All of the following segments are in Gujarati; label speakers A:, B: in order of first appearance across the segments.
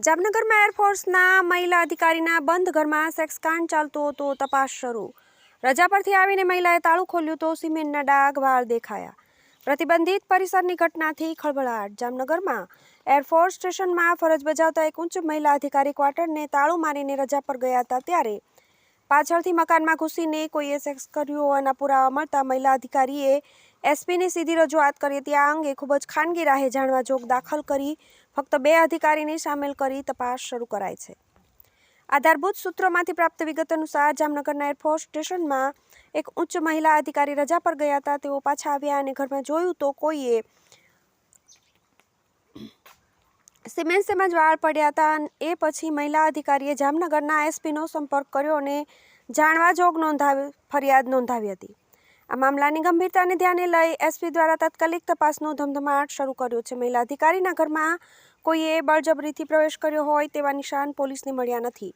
A: જામનગરમાં એરફોર્સના મહિલા અધિકારીના બંધ ઘરમાં સેક્સકાંડ ચાલતો હતો. તપાસ શરૂ. રજા પરથી આવીને મહિલાએ તાળું ખોલ્યું તો સિમેન્ટના ડાઘ વાળ દેખાયા. પ્રતિબંધિત પરિસરની ઘટનાથી ખળભળાટ. જામનગરમાં એરફોર્સ સ્ટેશનમાં ફરજ બજાવતા એક ઉચ્ચ મહિલા અધિકારી ક્વાર્ટરને તાળું મારીને રજા પર ગયા હતા ત્યારે પાછળથી મકાનમાં ઘૂસીને કોઈએ સેક્સ કર્યું હોવાના પુરાવા મળતા મહિલા અધિકારીએ એસપીની સીધી રજૂઆત કરી હતી. આ અંગે ખૂબ જ ખાનગી રાહે જાણવા જોગ દાખલ કરી ફક્ત 2 અધિકારીને સામેલ કરી તપાસ શરૂ કરાઈ છે. આધારભૂત સૂત્રોમાંથી પ્રાપ્ત વિગત અનુસાર જામનગરના એરફોર્સ સ્ટેશનમાં એક ઉચ્ચ મહિલા અધિકારી રજા પર ગયા હતા. તેઓ પાછા આવ્યા અને ઘરમાં જોયું તો કોઈએ સિમેન્ટ તેમજ વાળ પડ્યા હતા. એ પછી મહિલા અધિકારીએ જામનગરના એસપીનો સંપર્ક કર્યો અને જાણવા જોગ ફરિયાદ નોંધાવી હતી. આ મામલાની ગંભીરતાને ધ્યાને લઈ એસપી દ્વારા તાત્કાલિક તપાસનો ધમધમાટ શરૂ કર્યો છે. મહિલા અધિકારીના ઘરમાં કોઈએ બળજબરીથી પ્રવેશ કર્યો હોય તેવા નિશાન પોલીસને મળ્યા નથી.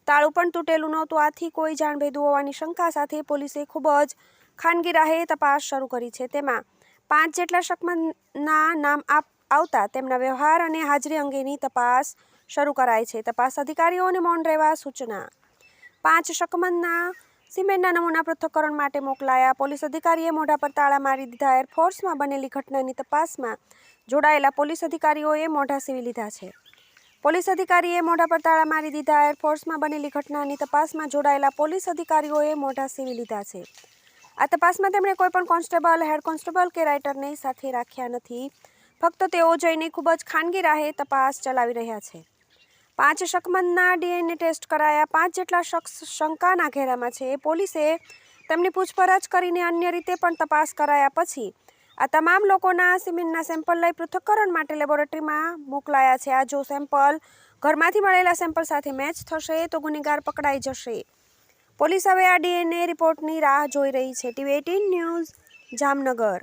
A: તાળું પણ તૂટેલું નહોતું. આથી કોઈ જાણભેદુ હોવાની શંકા સાથે પોલીસે ખૂબ જ ખાનગી રાહે તપાસ શરૂ કરી છે. તેમાં 5 જેટલા શકમંદના નામ આવતા તેમના વ્યવહાર અને હાજરી અંગેની તપાસ શરૂ કરાઈ છે. તપાસ અધિકારીઓને મૌન રહેવા સૂચના. 5 શકમંદના સિમેન્ટના નમૂના પૃથ્થકરણ માટે મોકલાયા. પોલીસ અધિકારીએ મોઢા પર તાળા મારી દીધા. એરફોર્સમાં બનેલી ઘટનાની તપાસમાં જોડાયેલા પોલીસ અધિકારીઓએ મોઢા સીવી લીધા છે. પોલીસ અધિકારીએ મોઢા પર તાળા મારી દીધા. એરફોર્સમાં બનેલી ઘટનાની તપાસમાં જોડાયેલા પોલીસ અધિકારીઓએ મોઢા સીવી લીધા છે. આ તપાસમાં તેમણે કોઈપણ કોન્સ્ટેબલ, હેડ કોન્સ્ટેબલ કે રાઇટરને સાથે રાખ્યા નથી. ફક્ત તેઓ જઈને ખૂબ જ ખાનગી રાહે તપાસ ચલાવી રહ્યા છે. 5 શકમંદના ડીએનએ ટેસ્ટ કરાયા. 5 જેટલા શખ્સ શંકાના ઘેરામાં છે. પોલીસે તેમની પૂછપરછ કરીને અન્ય રીતે પણ તપાસ કરાયા પછી આ તમામ લોકોના સિમેન્ટના સેમ્પલ લઈ પૃથ્થકરણ માટે લેબોરેટરીમાં મોકલાયા છે. આ જો સેમ્પલ ઘરમાંથી મળેલા સેમ્પલ સાથે મેચ થશે તો ગુનેગાર પકડાઈ જશે. પોલીસ હવે આ ડીએનએ રિપોર્ટની રાહ જોઈ રહી છે. TV18 news, Jamnagar.